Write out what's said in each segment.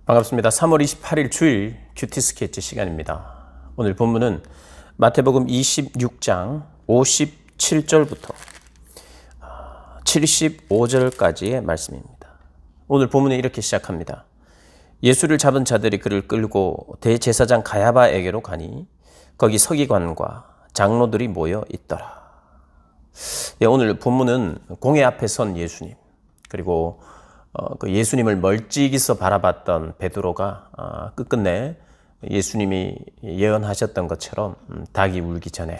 반갑습니다. 3월 28일 주일 큐티 스케치 시간입니다. 오늘 본문은 마태복음 26장 57절부터 75절까지의 말씀입니다. 오늘 본문은 이렇게 시작합니다. 예수를 잡은 자들이 그를 끌고 대제사장 가야바에게로 가니 거기 서기관과 장로들이 모여 있더라. 오늘 본문은 공회 앞에 선 예수님, 그리고 그 예수님을 멀찍이서 바라봤던 베드로가 끝끝내 예수님이 예언하셨던 것처럼 닭이 울기 전에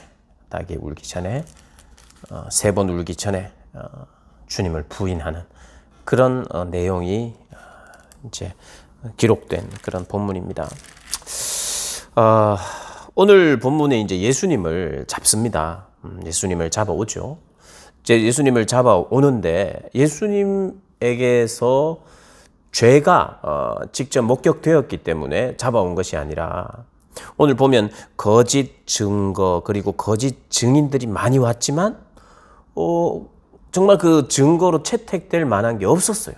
세 번 울기 전에 주님을 부인하는 그런 내용이 이제 기록된 그런 본문입니다. 오늘 본문에 이제 예수님을 잡습니다. 예수님을 잡아오죠. 이제 예수님을 잡아오는데 예수님에게서 죄가 직접 목격되었기 때문에 잡아온 것이 아니라 오늘 보면 거짓 증거 그리고 거짓 증인들이 많이 왔지만 정말 그 증거로 채택될 만한 게 없었어요.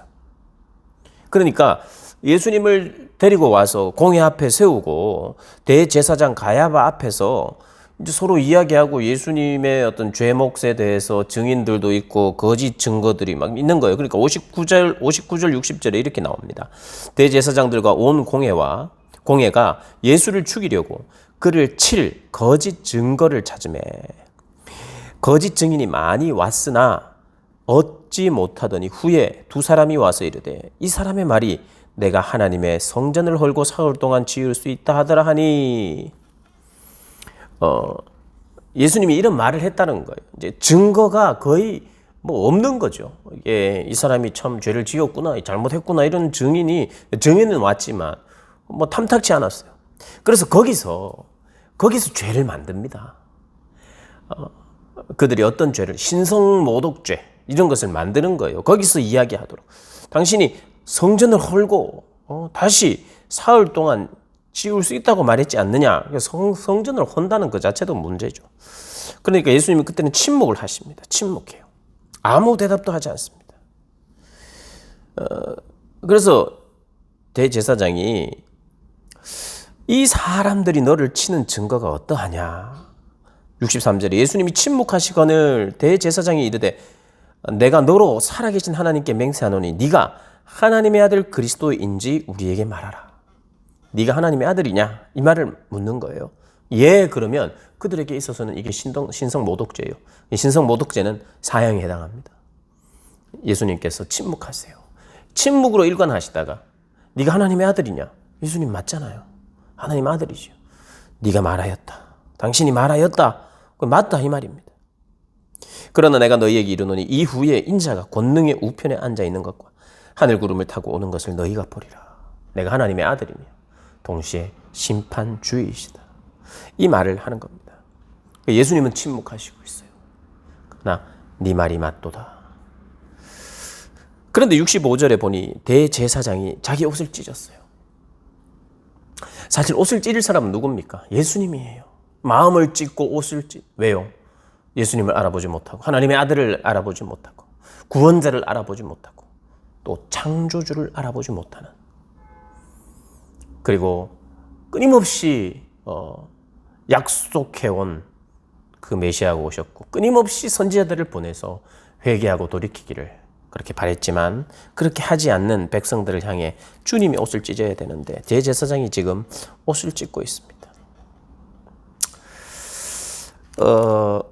그러니까 예수님을 데리고 와서 공회 앞에 세우고 대제사장 가야바 앞에서 이제 서로 이야기하고 예수님의 어떤 죄 몫에 대해서 증인들도 있고 거짓 증거들이 막 있는 거예요. 그러니까 59절, 60절에 이렇게 나옵니다. 대제사장들과 온 공회가 예수를 죽이려고 그를 칠 거짓 증거를 찾으매 거짓 증인이 많이 왔으나 얻지 못하더니 후에 두 사람이 와서 이르되 이 사람의 말이 내가 하나님의 성전을 헐고 사흘 동안 지을 수 있다 하더라 하니 예수님이 이런 말을 했다는 거예요. 이제 증거가 거의 뭐 없는 거죠. 이 사람이 참 죄를 지었구나, 잘못했구나 이런 증인은 왔지만 뭐 탐탁치 않았어요. 그래서 거기서 죄를 만듭니다. 그들이 어떤 죄를 신성모독죄 이런 것을 만드는 거예요. 거기서 이야기하도록 당신이 성전을 헐고 다시 사흘 동안 지울 수 있다고 말했지 않느냐. 성전을 헌다는 그 자체도 문제죠. 그러니까 예수님이 그때는 침묵을 하십니다. 침묵해요. 아무 대답도 하지 않습니다. 그래서 대제사장이 이 사람들이 너를 치는 증거가 어떠하냐. 63절에 예수님이 침묵하시거늘 대제사장이 이르되 내가 너로 살아계신 하나님께 맹세하노니 네가 하나님의 아들 그리스도인지 우리에게 말하라. 네가 하나님의 아들이냐? 이 말을 묻는 거예요. 예, 그러면 그들에게 있어서는 이게 신성모독죄예요. 이 신성모독죄는 사형에 해당합니다. 예수님께서 침묵하세요. 침묵으로 일관하시다가 네가 하나님의 아들이냐? 예수님 맞잖아요. 하나님 아들이죠. 네가 말하였다. 당신이 말하였다. 맞다 이 말입니다. 그러나 내가 너희에게 이르노니 이후에 인자가 권능의 우편에 앉아 있는 것과 하늘 구름을 타고 오는 것을 너희가 보리라. 내가 하나님의 아들이며 동시에 심판주이시다. 이 말을 하는 겁니다. 예수님은 침묵하시고 있어요. 그러나 네 말이 맞도다. 그런데 65절에 보니 대제사장이 자기 옷을 찢었어요. 사실 옷을 찢을 사람은 누굽니까? 예수님이에요. 마음을 찢고 옷을 왜요? 예수님을 알아보지 못하고 하나님의 아들을 알아보지 못하고 구원자를 알아보지 못하고 또 창조주를 알아보지 못하는, 그리고 끊임없이 약속해온 그 메시아가 오셨고 끊임없이 선지자들을 보내서 회개하고 돌이키기를 그렇게 바랬지만 그렇게 하지 않는 백성들을 향해 주님이 옷을 찢어야 되는데 대제사장이 지금 옷을 찢고 있습니다.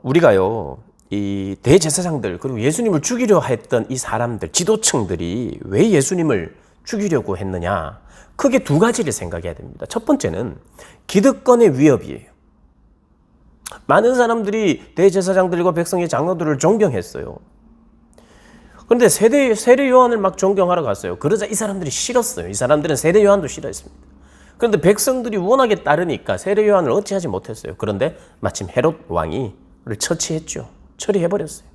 우리가요, 이 대제사장들 그리고 예수님을 죽이려 했던 이 사람들, 지도층들이 왜 예수님을 죽이려고 했느냐? 크게 두 가지를 생각해야 됩니다. 첫 번째는 기득권의 위협이에요. 많은 사람들이 대제사장들과 백성의 장로들을 존경했어요. 그런데 세례 요한을 막 존경하러 갔어요. 그러자 이 사람들이 싫었어요. 이 사람들은 세례 요한도 싫어했습니다. 그런데 백성들이 워낙에 따르니까 세례 요한을 어찌하지 못했어요. 그런데 마침 헤롯 왕이 그를 처치했죠. 처리해버렸어요.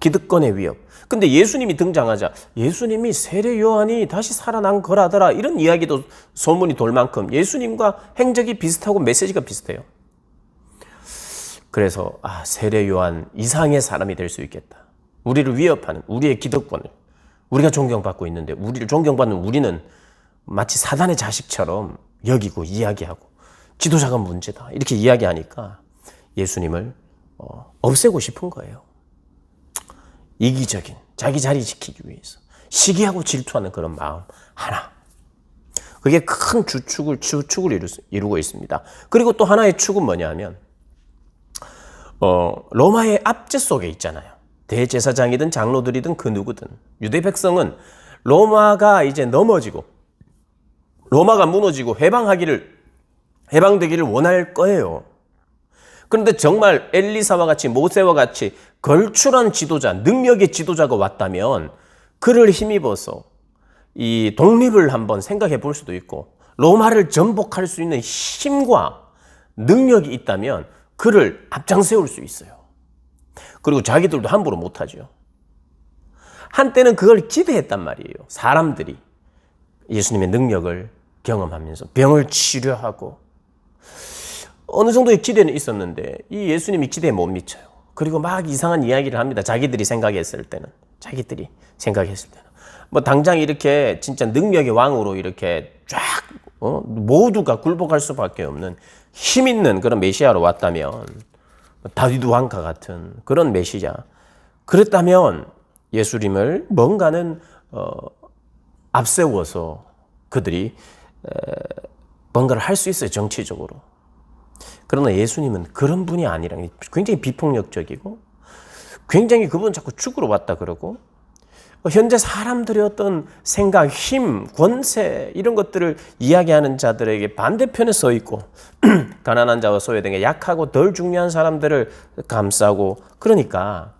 기득권의 위협. 근데 예수님이 등장하자 예수님이 세례 요한이 다시 살아난 거라더라 이런 이야기도 소문이 돌 만큼 예수님과 행적이 비슷하고 메시지가 비슷해요. 그래서 세례 요한 이상의 사람이 될 수 있겠다. 우리를 위협하는 우리의 기득권을, 우리가 존경받고 있는데 우리를 존경받는 우리는 마치 사단의 자식처럼 여기고 이야기하고 지도자가 문제다 이렇게 이야기하니까 예수님을 없애고 싶은 거예요. 이기적인 자기 자리 지키기 위해서 시기하고 질투하는 그런 마음 하나. 그게 큰 주축을 이루고 있습니다. 그리고 또 하나의 축은 뭐냐면 로마의 압제 속에 있잖아요. 대제사장이든 장로들이든 그 누구든 유대 백성은 로마가 이제 넘어지고 로마가 무너지고 해방되기를 원할 거예요. 그런데 정말 엘리사와 같이 모세와 같이 걸출한 지도자, 능력의 지도자가 왔다면 그를 힘입어서 이 독립을 한번 생각해 볼 수도 있고 로마를 전복할 수 있는 힘과 능력이 있다면 그를 앞장세울 수 있어요. 그리고 자기들도 함부로 못하죠. 한때는 그걸 기대했단 말이에요. 사람들이 예수님의 능력을 경험하면서 병을 치료하고 어느 정도의 기대는 있었는데 이 예수님이 기대에 못 미쳐요. 그리고 막 이상한 이야기를 합니다. 자기들이 생각했을 때는 뭐 당장 이렇게 진짜 능력의 왕으로 이렇게 쫙 모두가 굴복할 수밖에 없는 힘 있는 그런 메시아로 왔다면 다윗 왕과 같은 그런 메시아 그랬다면 예수님을 뭔가는 앞세워서 그들이 뭔가를 할 수 있어요. 정치적으로. 그러나 예수님은 그런 분이 아니라 굉장히 비폭력적이고 굉장히 그분은 자꾸 죽으러 왔다 그러고 현재 사람들의 어떤 생각, 힘, 권세 이런 것들을 이야기하는 자들에게 반대편에 서 있고 가난한 자와 소외된 약하고 덜 중요한 사람들을 감싸고 그러니까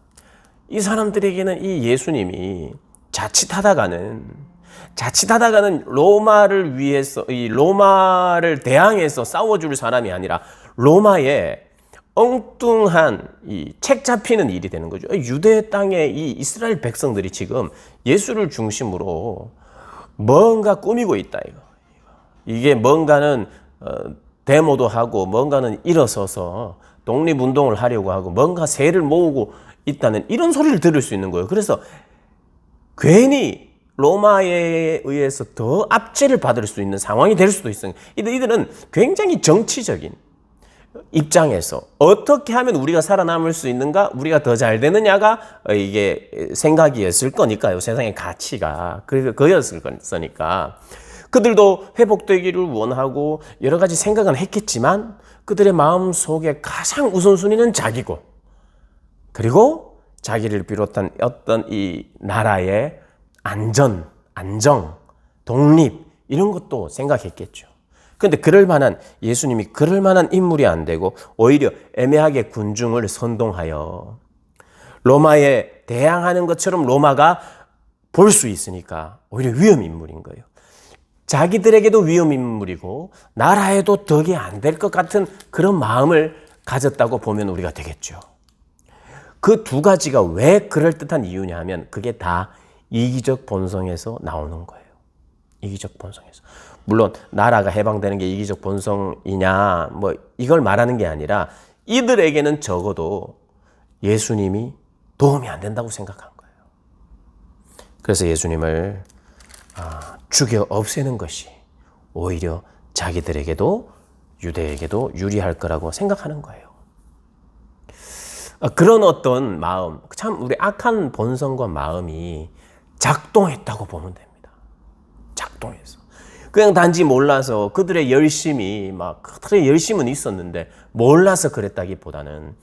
이 사람들에게는 이 예수님이 자칫하다가는 로마를 위해서 이 로마를 대항해서 싸워줄 사람이 아니라 로마의 엉뚱한 이 책 잡히는 일이 되는 거죠. 유대 땅의 이 이스라엘 백성들이 지금 예수를 중심으로 뭔가 꾸미고 있다 이거. 이게 뭔가는 데모도 하고 뭔가는 일어서서 독립운동을 하려고 하고 뭔가 세를 모으고 있다는 이런 소리를 들을 수 있는 거예요. 그래서 괜히 로마에 의해서 더 압제를 받을 수 있는 상황이 될 수도 있어요. 이들은 굉장히 정치적인 입장에서 어떻게 하면 우리가 살아남을 수 있는가, 우리가 더 잘 되느냐가 이게 생각이었을 거니까요. 세상의 가치가 그였을 거니까 그들도 회복되기를 원하고 여러 가지 생각은 했겠지만 그들의 마음 속에 가장 우선순위는 자기고 그리고 자기를 비롯한 어떤 이 나라의 안전, 안정, 독립 이런 것도 생각했겠죠. 그런데 예수님이 그럴 만한 인물이 안 되고 오히려 애매하게 군중을 선동하여 로마에 대항하는 것처럼 로마가 볼 수 있으니까 오히려 위험 인물인 거예요. 자기들에게도 위험 인물이고 나라에도 덕이 안 될 것 같은 그런 마음을 가졌다고 보면 우리가 되겠죠. 그 두 가지가 왜 그럴듯한 이유냐 하면 그게 다 이기적 본성에서 나오는 거예요. 이기적 본성에서. 물론 나라가 해방되는 게 이기적 본성이냐 뭐 이걸 말하는 게 아니라 이들에게는 적어도 예수님이 도움이 안 된다고 생각한 거예요. 그래서 예수님을 죽여 없애는 것이 오히려 자기들에게도 유대에게도 유리할 거라고 생각하는 거예요. 그런 어떤 마음, 참 우리 악한 본성과 마음이 작동했다고 보면 됩니다. 작동해서. 그냥 단지 몰라서 그들의 그들의 열심은 있었는데 몰라서 그랬다기보다는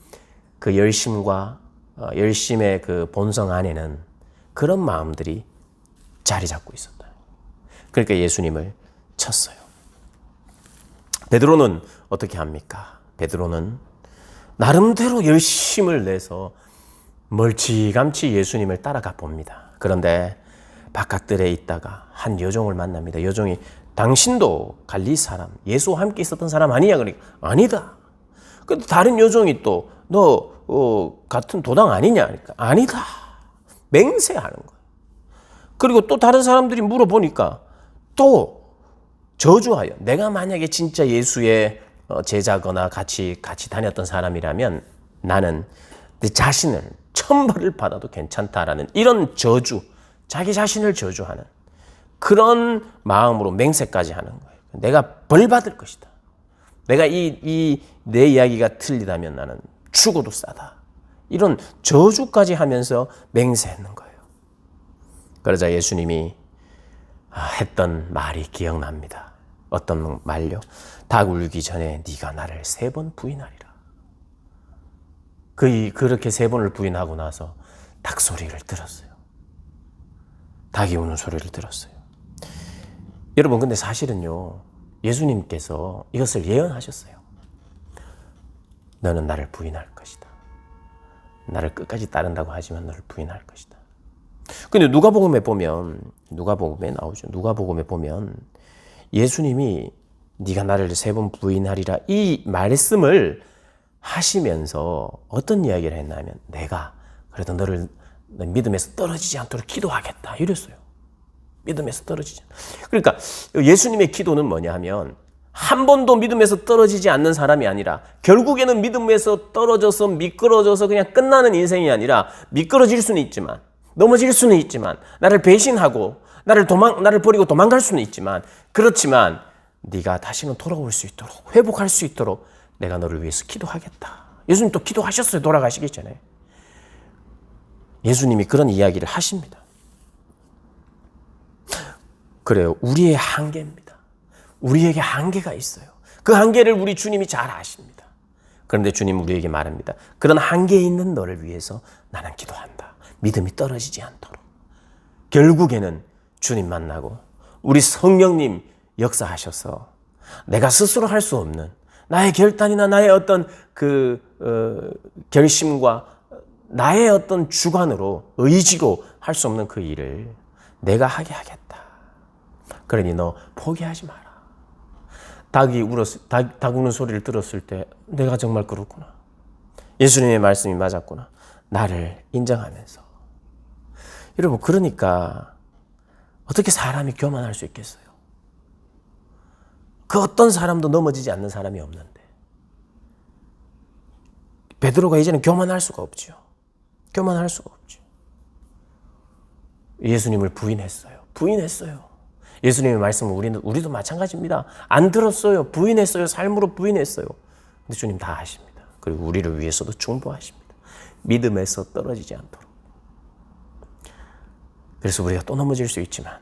그 열심의 그 본성 안에는 그런 마음들이 자리 잡고 있었다. 그러니까 예수님을 쳤어요. 베드로는 어떻게 합니까? 베드로는 나름대로 열심을 내서 멀찌감치 예수님을 따라가 봅니다. 그런데 바깥들에 있다가 한 여종을 만납니다. 여종이 당신도 갈릴리 사람, 예수와 함께 있었던 사람 아니냐? 그러니까 아니다. 근데 다른 여종이 또 너 같은 도당 아니냐? 그러니까 아니다. 맹세하는 거예요. 그리고 또 다른 사람들이 물어보니까 또 저주하여 내가 만약에 진짜 예수의 제자거나 같이 다녔던 사람이라면 나는 내 자신을 천벌을 받아도 괜찮다라는 이런 저주, 자기 자신을 저주하는 그런 마음으로 맹세까지 하는 거예요. 내가 벌 받을 것이다. 내가 내 이야기가 틀리다면 나는 죽어도 싸다. 이런 저주까지 하면서 맹세했는 거예요. 그러자 예수님이 했던 말이 기억납니다. 어떤 말요? 닭 울기 전에 네가 나를 3번 부인하리라. 그렇게 3번을 부인하고 나서 닭 소리를 들었어요. 닭이 우는 소리를 들었어요. 여러분, 근데 사실은요, 예수님께서 이것을 예언하셨어요. 너는 나를 부인할 것이다. 나를 끝까지 따른다고 하지만 너를 부인할 것이다. 근데 누가복음에 나오죠. 누가복음에 보면 예수님이 네가 나를 3번 부인하리라 이 말씀을 하시면서 어떤 이야기를 했냐면 내가 그래도 너를 믿음에서 떨어지지 않도록 기도하겠다 이랬어요. 믿음에서 떨어지지 않도록. 그러니까 예수님의 기도는 뭐냐 하면 한 번도 믿음에서 떨어지지 않는 사람이 아니라 결국에는 믿음에서 떨어져서 미끄러져서 그냥 끝나는 인생이 아니라 미끄러질 수는 있지만 넘어질 수는 있지만 나를 배신하고 나를 버리고 도망갈 수는 있지만 그렇지만 네가 다시는 돌아올 수 있도록 회복할 수 있도록 내가 너를 위해서 기도하겠다. 예수님 또 기도하셨어요. 돌아가시기 전에. 예수님이 그런 이야기를 하십니다. 그래요. 우리의 한계입니다. 우리에게 한계가 있어요. 그 한계를 우리 주님이 잘 아십니다. 그런데 주님 우리에게 말합니다. 그런 한계에 있는 너를 위해서 나는 기도한다. 믿음이 떨어지지 않도록. 결국에는 주님 만나고 우리 성령님 역사하셔서 내가 스스로 할 수 없는 나의 결단이나 나의 어떤 결심과 나의 어떤 주관으로 의지로 할 수 없는 그 일을 내가 하게 하겠다. 그러니 너 포기하지 마라. 닭 우는 소리를 들었을 때 내가 정말 그렇구나. 예수님의 말씀이 맞았구나. 나를 인정하면서. 여러분, 그러니까 어떻게 사람이 교만할 수 있겠어요? 그 어떤 사람도 넘어지지 않는 사람이 없는데. 베드로가 이제는 교만할 수가 없죠. 교만할 수가 없죠. 예수님을 부인했어요. 예수님의 말씀은 우리도 마찬가지입니다. 안 들었어요. 부인했어요. 삶으로 부인했어요. 근데 주님 다 아십니다. 그리고 우리를 위해서도 중보하십니다. 믿음에서 떨어지지 않도록. 그래서 우리가 또 넘어질 수 있지만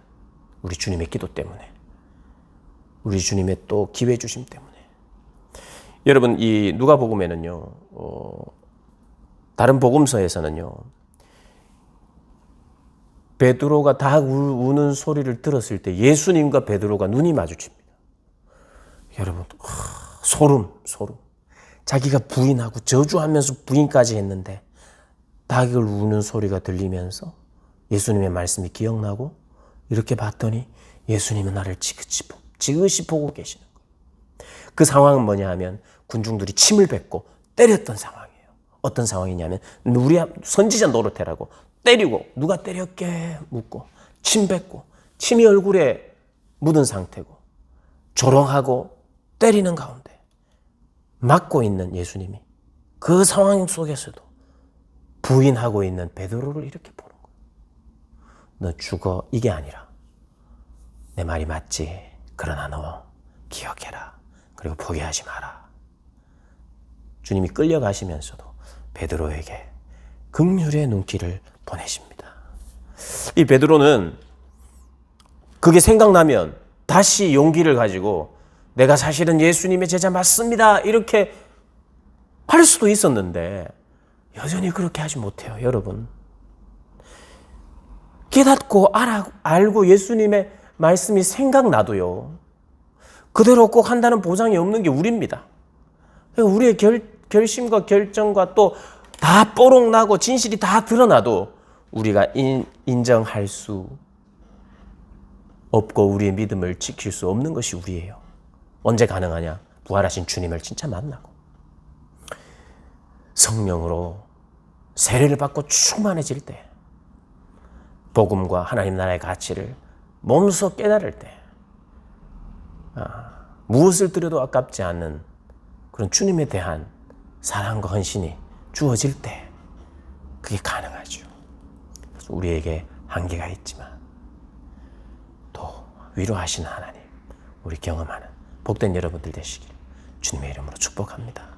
우리 주님의 기도 때문에 우리 주님의 또 기회 주심 때문에 여러분 이 누가복음에는요 다른 복음서에서는요 베드로가 닭 우는 소리를 들었을 때 예수님과 베드로가 눈이 마주칩니다. 여러분 소름 자기가 부인하고 저주하면서 부인까지 했는데 닭을 우는 소리가 들리면서 예수님의 말씀이 기억나고 이렇게 봤더니 예수님은 나를 지그시 보고 계시는 거예요. 그 상황은 뭐냐 하면 군중들이 침을 뱉고 때렸던 상황이에요. 어떤 상황이냐면 우리 선지자 노릇해라고 때리고 누가 때렸게 묻고 침 뱉고 침이 얼굴에 묻은 상태고 조롱하고 때리는 가운데 맞고 있는 예수님이 그 상황 속에서도 부인하고 있는 베드로를 이렇게 보는 거예요. 너 죽어 이게 아니라 내 말이 맞지. 그러나 너 기억해라. 그리고 포기하지 마라. 주님이 끌려가시면서도 베드로에게 긍휼의 눈길을 보내십니다. 이 베드로는 그게 생각나면 다시 용기를 가지고 내가 사실은 예수님의 제자 맞습니다. 이렇게 할 수도 있었는데 여전히 그렇게 하지 못해요. 여러분. 깨닫고 알고 예수님의 말씀이 생각나도요. 그대로 꼭 한다는 보장이 없는 게 우리입니다. 우리의 결심과 결정과 또 다 뽀록나고 진실이 다 드러나도 우리가 인정할 수 없고 우리의 믿음을 지킬 수 없는 것이 우리예요. 언제 가능하냐? 부활하신 주님을 진짜 만나고 성령으로 세례를 받고 충만해질 때 복음과 하나님 나라의 가치를 몸소 깨달을 때 무엇을 드려도 아깝지 않는 그런 주님에 대한 사랑과 헌신이 주어질 때 그게 가능하죠. 그래서 우리에게 한계가 있지만 또 위로하시는 하나님, 우리 경험하는 복된 여러분들 되시길 주님의 이름으로 축복합니다.